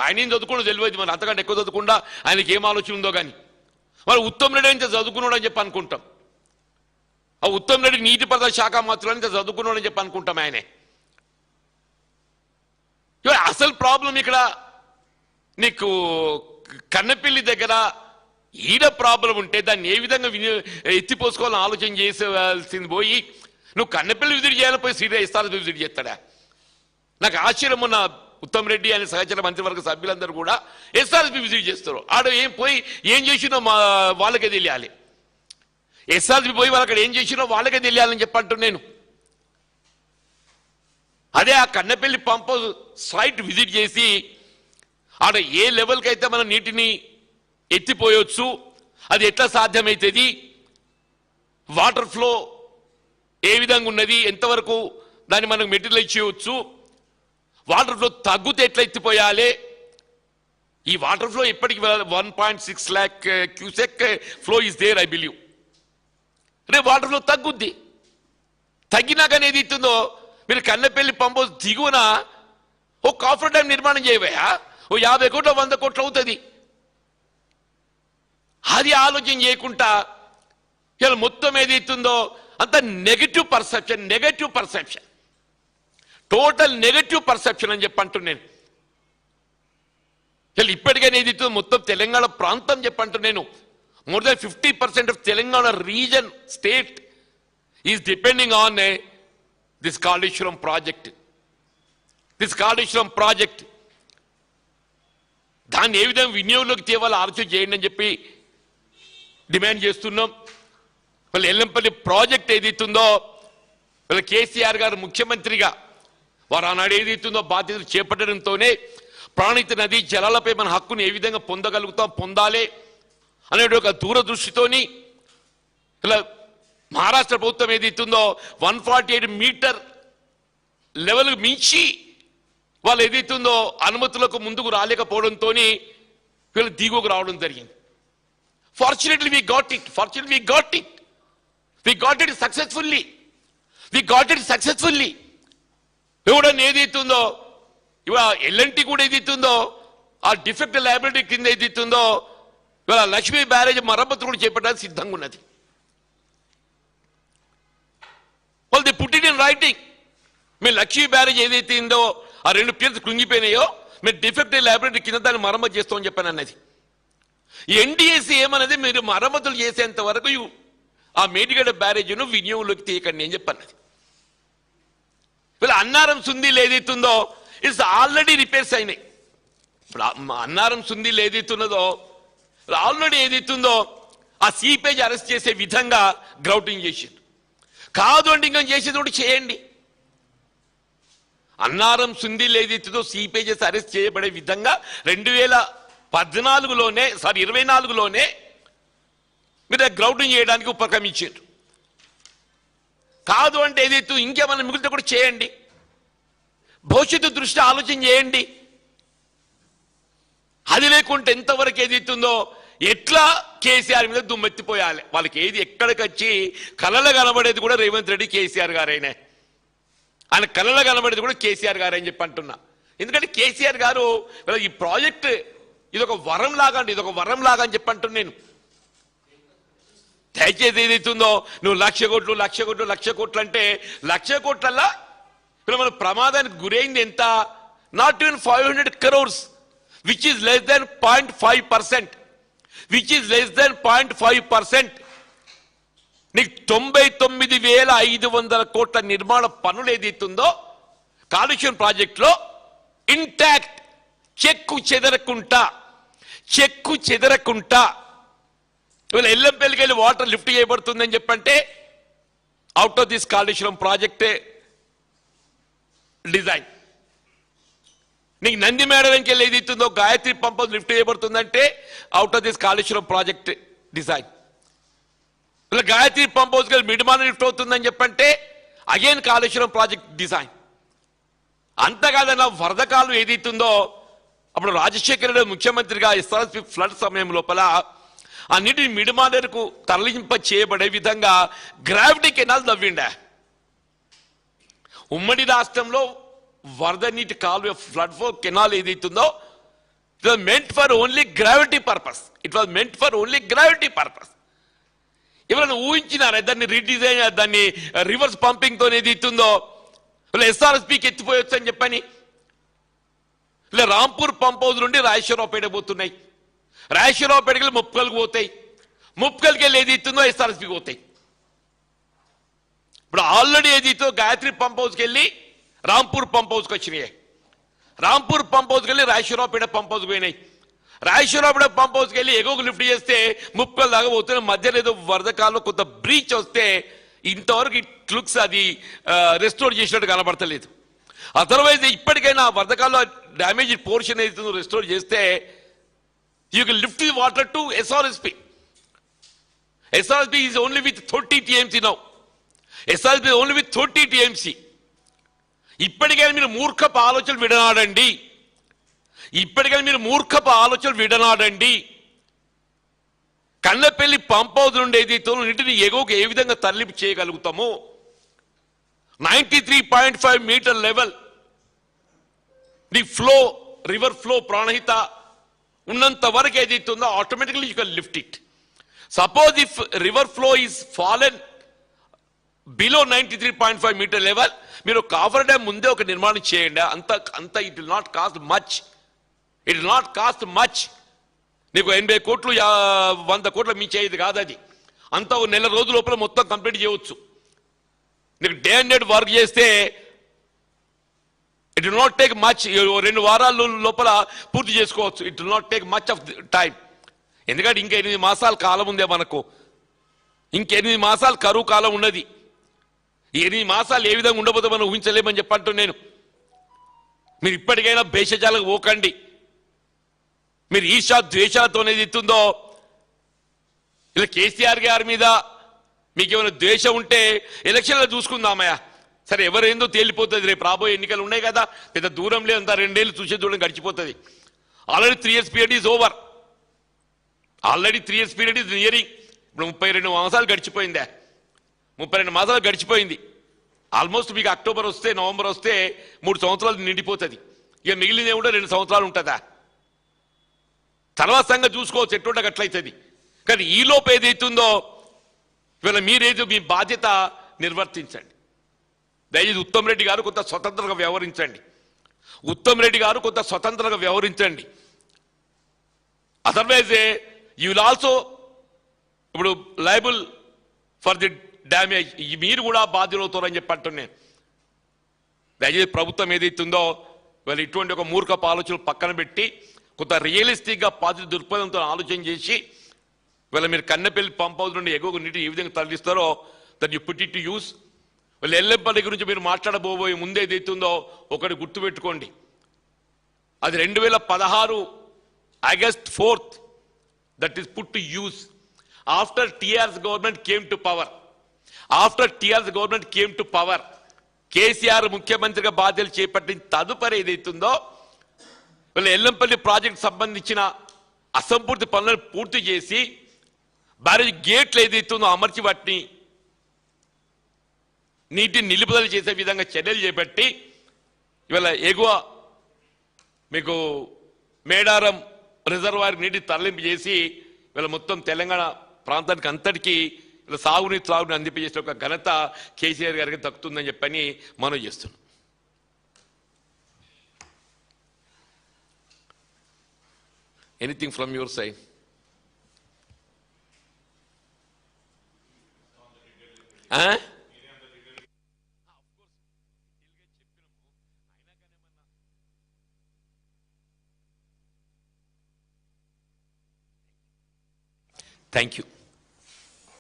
ఆయన ఏం చదువుకున్నా తెలియదు, మరి అంతకంటే ఎక్కువ చదువుకుండా ఆయనకి ఏం ఆలోచన ఉందో కానీ. మరి ఉత్తమ్ రెడ్డి అంటే చదువుకున్నాడు అని చెప్పి అనుకుంటాం. ఆ ఉత్తమ్ రెడ్డి నీటిపారుదల శాఖ మంత్రులు అంటే చదువుకున్నాడు అని చెప్పి అనుకుంటాం ఆయనే. అసలు ప్రాబ్లం ఇక్కడ నీకు కన్నెపల్లి దగ్గర ఈడ ప్రాబ్లం ఉంటే దాన్ని ఏ విధంగా ఎత్తిపోసుకోవాలని ఆలోచన చేసేవాల్సింది పోయి నువ్వు కన్నెపల్లి విజిట్ చేయాలని పోయి సీరియస్ ఇస్తారు విజిట్ చేస్తాడా? నాకు ఆశ్చర్యం. ఉన్న ఉత్తమ్ రెడ్డి అనే సహచర మంత్రివర్గ సభ్యులందరూ కూడా ఎస్ఆర్ఎస్పీ విజిట్ చేస్తారు. ఆడ ఏం పోయి ఏం చేసినో వాళ్ళకే తెలియాలి. ఎస్ఆర్ఎస్పీ పోయి వాళ్ళు అక్కడ ఏం చేసినో వాళ్ళకే తెలియాలని చెప్పంటున్నాను నేను. అదే ఆ కన్నెపల్లి పంప్ సైట్ విజిట్ చేసి ఆడ ఏ లెవెల్కి అయితే మనం నీటిని ఎత్తిపోయొచ్చు, అది ఎట్లా సాధ్యమవుతుంది, వాటర్ ఫ్లో ఏ విధంగా ఉన్నది, ఎంతవరకు దాన్ని మనకు మెటీరియల్ చేయవచ్చు, వాటర్ ఫ్లో తగ్గుతే ఎట్లా ఎత్తిపోయాలి. ఈ వాటర్ ఫ్లో ఇప్పటికి 1.6 lakh cusec flow is there I believe. రేపు వాటర్ ఫ్లో తగ్గుద్ది. తగ్గినాకనే ఏది ఇస్తుందో మీరు కన్నెపల్లి పంప్ దిగువన ఓ కాఫర్ డ్యామ్ నిర్మాణం చేయబోయా ఓ 50 కోట్లు 100 కోట్లు అవుతుంది. అది ఆలోచన చేయకుండా ఇలా మొత్తం ఏది ఇస్తుందో అంత negative perception total negative perception అని చెప్పంటున్నాను. ఇలా ఇప్పటికైనా ఏది ఇస్తుందో మొత్తం తెలంగాణ ప్రాంతం చెప్పంటున్నాను. More than 50% of Telangana region state is depending on this Kaleshwaram project. దాన్ని ఏ విధంగా వినియోగంలోకి తేవాలో ఆలోచన చేయండి అని చెప్పి డిమాండ్ చేస్తున్నాం. మళ్ళీ ఎల్లంపల్లి ప్రాజెక్ట్ ఏదైతుందో వీళ్ళ కేసీఆర్ గారు ముఖ్యమంత్రిగా వారు ఆనాడు ఏదైతుందో బాధ్యతలు చేపట్టడంతోనే ప్రాణిత నదీ జలాలపై మన హక్కును ఏ విధంగా పొందాలి అనే ఒక దూరదృష్టితోని ఇలా మహారాష్ట్ర ప్రభుత్వం ఏదైతుందో 148 మీటర్ లెవెల్ మించి వాళ్ళు ఏదైతుందో అనుమతులకు ముందుకు రాలేకపోవడంతో వీళ్ళు దిగువకు రావడం జరిగింది. Fortunately we got it successfully. ఎవడన్నా ఏదైతుందో ఇవాళ ఎల్ఎన్టీ కూడా ఏదైతుందో ఆ డిఫెక్ట్ లయబిలిటీ కింద ఏదైతుందో ఇవాళ లక్ష్మీ బ్యారేజ్ మరమ్మతులు కూడా చేపట్టడానికి సిద్ధంగా ఉన్నది. వాళ్ళు the put it in writing. Me Lakshmi barrage ఏదైతే ఉందో ఆ 2 పియర్స్ కృంగిపోయినాయో మీరు డిఫెక్ట్ లయబిలిటీ కింద దాన్ని మరమ్మతు చేస్తామని చెప్పాను అన్నది. ఎన్డీఏసీ ఏమన్నది మీరు మరమ్మతులు చేసేంత వరకు ఆ మేడిగడ్డ బ్యారేజ్ను వినియోగంలోకి తీయకండి అని చెప్పన్నది. వీళ్ళ అన్నారం సుందీలు ఏదైతుందో ఇట్స్ ఆల్రెడీ రిపేర్స్ అయినాయి. ఇప్పుడు అన్నారం సుందీలు ఏదైతున్నదో ఆల్రెడీ ఏదైతుందో ఆ సీపేజ్ అరెస్ట్ చేసే విధంగా గ్రౌటింగ్ చేసింది. కాదు అంటే ఇంకా చేసేది కూడా చేయండి. అన్నారం సుందీలు ఏదైతుందో సీపేజెస్ అరెస్ట్ చేయబడే విధంగా 2024లోనే మీరు గ్రౌటింగ్ చేయడానికి ఉపక్రమించారు. కాదు అంటే ఏదైతే ఇంకేమన్నా మిగిలితే కూడా చేయండి. భవిష్యత్తు దృష్టి ఆలోచన చేయండి. అది లేకుంటే ఎంతవరకు ఏదైతుందో ఎట్లా కేసీఆర్ మీద దుమ్మెత్తిపోయాలి. వాళ్ళకి ఏది ఎక్కడికి వచ్చి కళలు కనబడేది కూడా రేవంత్ రెడ్డి కేసీఆర్ గారైనా. ఆయన కళలు కనబడేది కూడా కేసీఆర్ గారు అని చెప్పి అంటున్నా. ఎందుకంటే కేసీఆర్ గారు ఈ ప్రాజెక్ట్ ఇదొక వరం లాగా అని చెప్పి అంటున్నా నేను. దయచేసి ఏదైతుందో నువ్వు 1,00,000 కోట్లు అంటే 1,00,000 కోట్లల్లా ఇప్పుడు మన ప్రమాదానికి గురైంది ఎంత? Not even 500 crores, which is less than 0.5%. నీకు 99,500 కోట్ల నిర్మాణ పనులు ఏదైతుందో కాళేశ్వరం ప్రాజెక్టులో ఇంటాక్ట్ చెక్కు చెదరకుంటా వీళ్ళు ఎల్లంపల్లికి వెళ్ళి వాటర్ లిఫ్ట్ చేయబడుతుందని చెప్పంటే అవుట్ ఆఫ్ దిస్ కాళేశ్వరం ప్రాజెక్టే డిజైన్. నీకు నంది మేడలంకి వెళ్ళి ఏదైతుందో గాయత్రి పంప్ లిఫ్ట్ చేయబడుతుందంటే out of this Kaleshwaram project design. ఇలా గాయత్రి పంప్ హౌస్ కలిసి మిడిమాన లిఫ్ట్ అవుతుందని చెప్పంటే అగైన్ కాళేశ్వరం ప్రాజెక్ట్ డిజైన్. అంతకాదన్న వరద కాలం ఏదైతుందో అప్పుడు రాజశేఖర రెడ్డి ముఖ్యమంత్రిగా ఎస్ఆర్ఎస్పీ ఫ్లడ్ సమయం లోపల ఆ నీటిని మిడిమానేరుకు తరలింప చేయబడే విధంగా గ్రావిటీ కెనాల్ తవ్విండా. ఉమ్మడి రాష్ట్రంలో వరద నీటి కాలువ ఫ్లడ్ ఫ్లో కెనాల్ ఏదైతుందో It was meant for only gravity purpose. It was meant for only gravity purpose. ఎవరైనా ఊహించినారా దాన్ని రీడిజైన్, దాన్ని రివర్స్ పంపింగ్ తో ఏది ఇస్తుందో ఎస్ఆర్ఎస్పీకి ఎత్తిపోయొచ్చు అని చెప్పని? ఇలా రాంపూర్ పంప్ హౌస్ నుండి రాజేశ్వరరావుపేట పోతున్నాయి, రాజేశ్వరరావుపేటకి వెళ్ళి ముప్కల్కి పోతాయి, ముప్కల్కి వెళ్ళి ఏది ఇస్తుందో ఎస్ఆర్ఎస్పీకి పోతాయి. ఇప్పుడు ఆల్రెడీ ఏది ఇస్తుందో గాయత్రి పంప్ హౌస్కి వెళ్ళి రాంపూర్ పంప్ హౌస్కి వచ్చినాయి, రాంపూర్ పంప్ హౌస్కి వెళ్ళి రాజేశ్వరరావుపేట పంప్ హౌస్కి పోయినాయి, రాజేశ్వరరావుపేట పంప్ హౌస్కి వెళ్ళి ఎగోకు లిఫ్ట్ చేస్తే ముప్పలు దాకా పోతున్న మధ్యలో ఏదో వరద కాలంలో కొంత బ్రీచ్ వస్తే ఇంతవరకు ఇట్ లుక్స్ అది రెస్టోర్ చేసినట్టు కనబడతలేదు. అదర్వైజ్ ఇప్పటికైనా వరదకాల్లో డ్యామేజ్ పోర్షన్ ఏదైతుందో రెస్టోర్ చేస్తే you can lift the water to SRSP. SRSP is only with 30 TMC now. SRSP only with 30 TMC. ఇప్పటికైనా మీరు మూర్ఖపు ఆలోచనలు విడనాడండి, ఇప్పటికైనా మీరు మూర్ఖపు ఆలోచనలు విడనాడండి. కన్నపల్లి పంప్ హౌస్ నుండి ఏదైతే నీటిని ఎగువకు ఏ విధంగా తరలింపు చేయగలుగుతామో 93.5 metre level the flow, river flow Pranahita ఉన్నంత వరకు ఏదైతే ఉందో automatically you can lift it. Suppose if river flow is fallen below 93.5 metre level, మీరు కాఫర్ డ్యామ్ ముందే ఒక నిర్మాణం చేయండి. అంత it will not cost much, it will not cost much. నీకు 80 కోట్లు 100 కోట్ల మీ చేయదు కాదు అది. అంతా ఒక నెల రోజుల లోపల మొత్తం కంప్లీట్ చేయవచ్చు. నీకు డే అండ్ నైట్ వర్క్ చేస్తే it will not take much, 2 వారాల లోపల పూర్తి చేసుకోవచ్చు. It will not take much of time. ఎందుకంటే ఇంకా 8 మాసాల కాలం ఉందే మనకు, ఇంక 8 మాసాలు కరువు కాలం ఉన్నది. ఈ 8 మాసాలు ఏ విధంగా ఉండబోతో మనం ఊహించలేమని చెప్పంటూ నేను. మీరు ఇప్పటికైనా భేషజాలకు పోకండి. మీరు ఈర్షా ద్వేషాలతో అనేది ఇస్తుందో ఇలా కేసీఆర్ గారి మీద మీకు ఏమైనా ద్వేషం ఉంటే ఎలక్షన్లో చూసుకుందామయ్యా. సరే ఎవరేందో తేలిపోతుంది, రేపు రాబోయే ఎన్నికలు ఉన్నాయి కదా, పెద్ద దూరం లేదు, అంతా 2 ఏళ్ళు చూసే దూరం గడిచిపోతుంది. Already 3 years period is over, already 3 years period is nearing. ఇప్పుడు 32 మాసాలు గడిచిపోయిందా, 32 మాసాలు గడిచిపోయింది. ఆల్మోస్ట్ మీకు అక్టోబర్ వస్తే నవంబర్ వస్తే 3 సంవత్సరాలు నిండిపోతుంది. ఇక మిగిలిన కూడా 2 సంవత్సరాలు ఉంటుందా. తర్వాత సంగతి చూసుకోవచ్చు, ఎట్టుండగా అట్లయితుంది. కానీ ఈ లోపు ఏదైతుందో ఇవాళ మీరేదో మీ బాధ్యత నిర్వర్తించండి. దయచేసి ఉత్తమ్ రెడ్డి గారు కొంత స్వతంత్రంగా వ్యవహరించండి, ఉత్తమ్ రెడ్డి గారు కొంత స్వతంత్రంగా వ్యవహరించండి. అదర్వైజ్ యూ విల్ ఆల్సో ఇప్పుడు లయబుల్ ఫర్ ది డ్యామేజ్, మీరు కూడా బాధ్యులవుతారని చెప్పి అంటున్నాను. దయచేసి ప్రభుత్వం ఏదైతుందో వాళ్ళు ఇటువంటి ఒక మూర్ఖపు ఆలోచనలు పక్కన పెట్టి కొంత రియలిస్టిక్గా పాజిటివ్ దృక్పథంతో ఆలోచన చేసి వీళ్ళ మీరు కన్నపల్లి పంప్ హౌస్ నుండి ఎగువ నీటిని ఏ విధంగా తరలిస్తారో that you put it to use. వీళ్ళు ఎల్లంపల్లి గురించి మీరు మాట్లాడబోయే ముందే ఏదైతుందో ఒకటి గుర్తుపెట్టుకోండి, అది 2016 August 4th that is put to use after TRS government came to power. After TRS government came to power, KCR ముఖ్యమంత్రిగా బాధ్యతలు చేపట్టిన తదుపరి ఏదైతుందో వీళ్ళ ఎల్లంపల్లి ప్రాజెక్ట్ సంబంధించిన అసంపూర్తి పనులను పూర్తి చేసి బ్యారేజ్ గేట్లు ఏదైతుందో అమర్చి వాటిని నీటిని నిలుపుదల చేసే విధంగా చర్యలు చేపట్టి ఇవాళ ఎగువ మీకు మేడారం రిజర్వాయర్ నీటిని తరలింపు చేసి వీళ్ళ మొత్తం తెలంగాణ ప్రాంతానికి అంతటికీ ఇలా సాగునీటి త్రాగుని అందింపజేసిన ఒక ఘనత కేసీఆర్ గారికి దక్కుతుందని చెప్పని మనం చేస్తున్నాం. Anything from your side? Huh? Thank you.